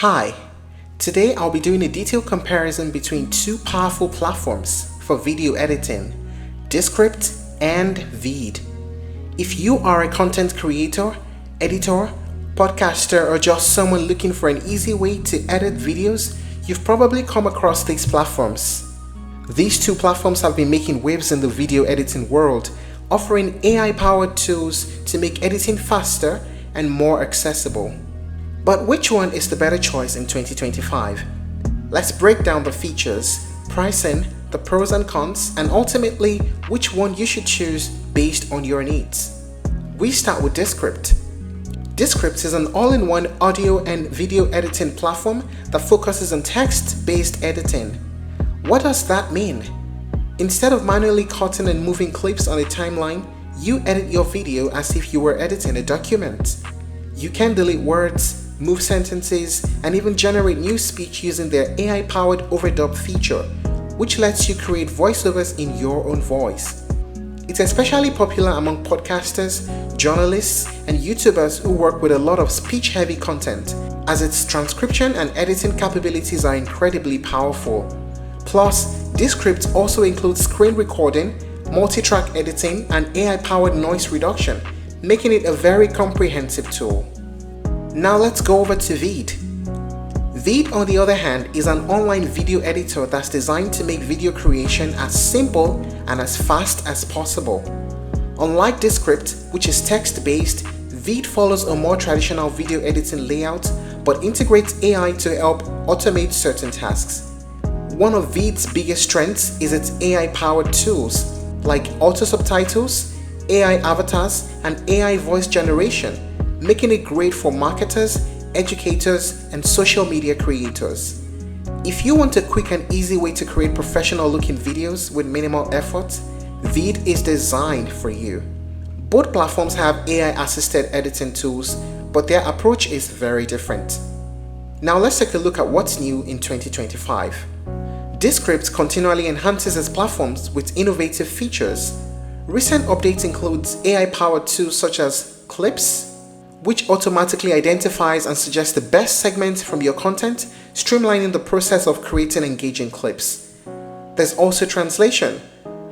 Hi, today I'll be doing a detailed comparison between two powerful platforms for video editing, Descript and VEED. If you are a content creator, editor, podcaster, or just someone looking for an easy way to edit videos, you've probably come across these platforms. These two platforms have been making waves in the video editing world, offering AI-powered tools to make editing faster and more accessible. But which one is the better choice in 2025? Let's break down the features, pricing, the pros and cons, and ultimately which one you should choose based on your needs. We start with Descript. Descript is an all-in-one audio and video editing platform that focuses on text-based editing. What does that mean? Instead of manually cutting and moving clips on a timeline, you edit your video as if you were editing a document. You can delete words, move sentences, and even generate new speech using their AI-powered overdub feature, which lets you create voiceovers in your own voice. It's especially popular among podcasters, journalists, and YouTubers who work with a lot of speech-heavy content, as its transcription and editing capabilities are incredibly powerful. Plus, Descript also includes screen recording, multi-track editing, and AI-powered noise reduction, making it a very comprehensive tool. Now let's go over to VEED. VEED, on the other hand, is an online video editor that's designed to make video creation as simple and as fast as possible. Unlike Descript, which is text-based, VEED follows a more traditional video editing layout but integrates AI to help automate certain tasks. One of VEED's biggest strengths is its AI-powered tools like auto subtitles, AI avatars, and AI voice generation, making it great for marketers, educators, and social media creators. If you want a quick and easy way to create professional-looking videos with minimal effort, VEED is designed for you. Both platforms have AI-assisted editing tools, but their approach is very different. Now let's take a look at what's new in 2025. Descript continually enhances its platforms with innovative features. Recent updates include AI-powered tools such as Clips, which automatically identifies and suggests the best segments from your content, streamlining the process of creating engaging clips. There's also translation,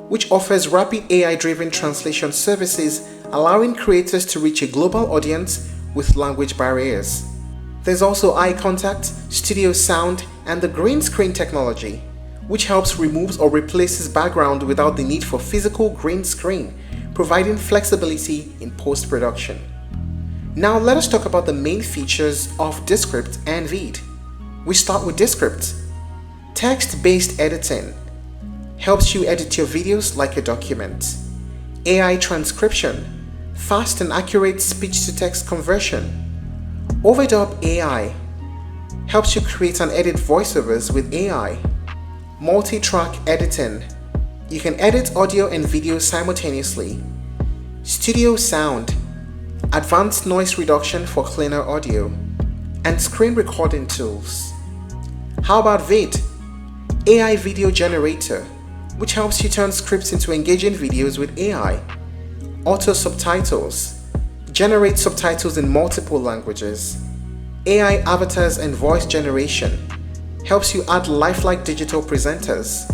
which offers rapid AI-driven translation services, allowing creators to reach a global audience with language barriers. There's also eye contact, studio sound, and the green screen technology, which helps remove or replaces background without the need for physical green screen, providing flexibility in post-production. Now let us talk about the main features of Descript and VEED. We start with Descript. Text-based editing helps you edit your videos like a document. AI transcription, fast and accurate speech-to-text conversion. Overdub AI helps you create and edit voiceovers with AI. Multi-track editing, you can edit audio and video simultaneously. Studio sound, advanced noise reduction for cleaner audio, and screen recording tools. How about VEED? AI video generator, which helps you turn scripts into engaging videos with AI. Auto subtitles, generate subtitles in multiple languages. AI avatars and voice generation, helps you add lifelike digital presenters.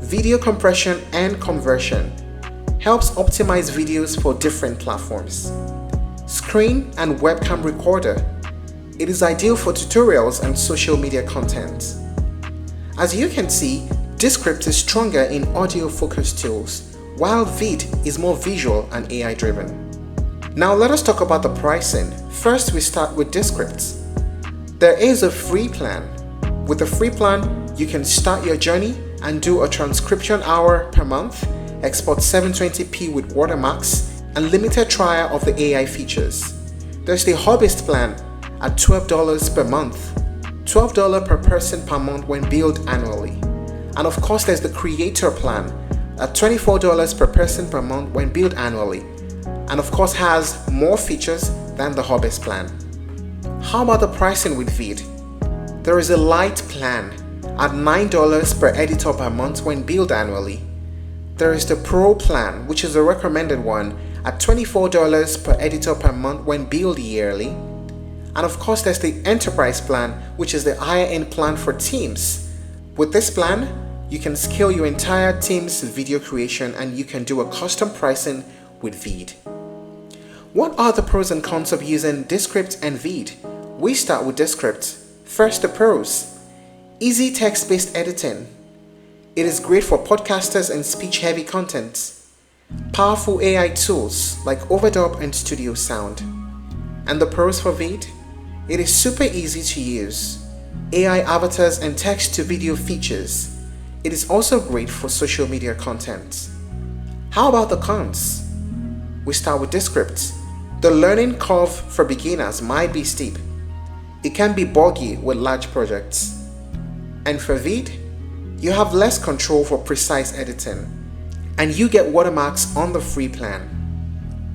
Video compression and conversion, helps optimize videos for different platforms. Screen and webcam recorder, it is ideal for tutorials and social media content. As you can see, Descript is stronger in audio-focused tools, while VEED is more visual and AI-driven. Now let us talk about the pricing. First, we start with Descript. There is a free plan. With the free plan, you can start your journey and do a transcription hour per month, export 720p with watermarks, and limited trial of the AI features. There's the hobbyist plan at $12 per month, $12 per person per month when billed annually. And of course, there's the creator plan at $24 per person per month when billed annually, and of course has more features than the hobbyist plan. How about the pricing with VEED? There is a light plan at $9 per editor per month when billed annually. There is the Pro plan, which is a recommended one, at $24 per editor per month when billed yearly. And of course, there's the enterprise plan, which is the higher end plan for teams. With this plan, you can scale your entire team's video creation and you can do a custom pricing with VEED. What are the pros and cons of using Descript and VEED? We start with Descript. First, the pros. Easy text-based editing. It is great for podcasters and speech-heavy content. Powerful AI tools like Overdub and Studio Sound. And the pros for VEED? It is super easy to use. AI avatars and text-to-video features. It is also great for social media content. How about the cons? We start with Descript. The learning curve for beginners might be steep. It can be buggy with large projects. And for VEED, you have less control for precise editing, and you get watermarks on the free plan.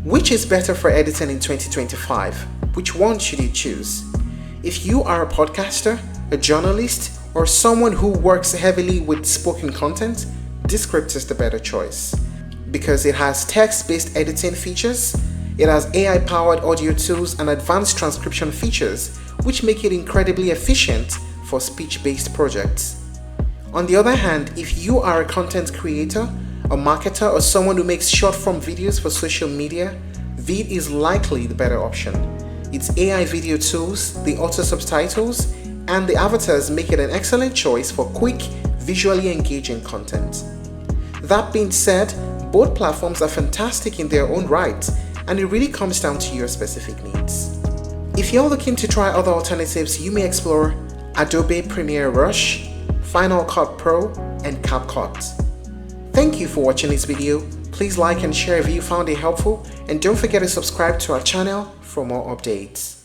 Which is better for editing in 2025? Which one should you choose? If you are a podcaster, a journalist, or someone who works heavily with spoken content, Descript is the better choice. Because it has text-based editing features, it has AI-powered audio tools and advanced transcription features, which make it incredibly efficient for speech-based projects. On the other hand, if you are a content creator, a marketer, or someone who makes short-form videos for social media, VEED is likely the better option. Its AI video tools, the auto subtitles, and the avatars make it an excellent choice for quick, visually engaging content. That being said, both platforms are fantastic in their own right, and it really comes down to your specific needs. If you're looking to try other alternatives, you may explore Adobe Premiere Rush, Final Cut Pro, and CapCut. Thank you for watching this video. Please like and share if you found it helpful, and don't forget to subscribe to our channel for more updates.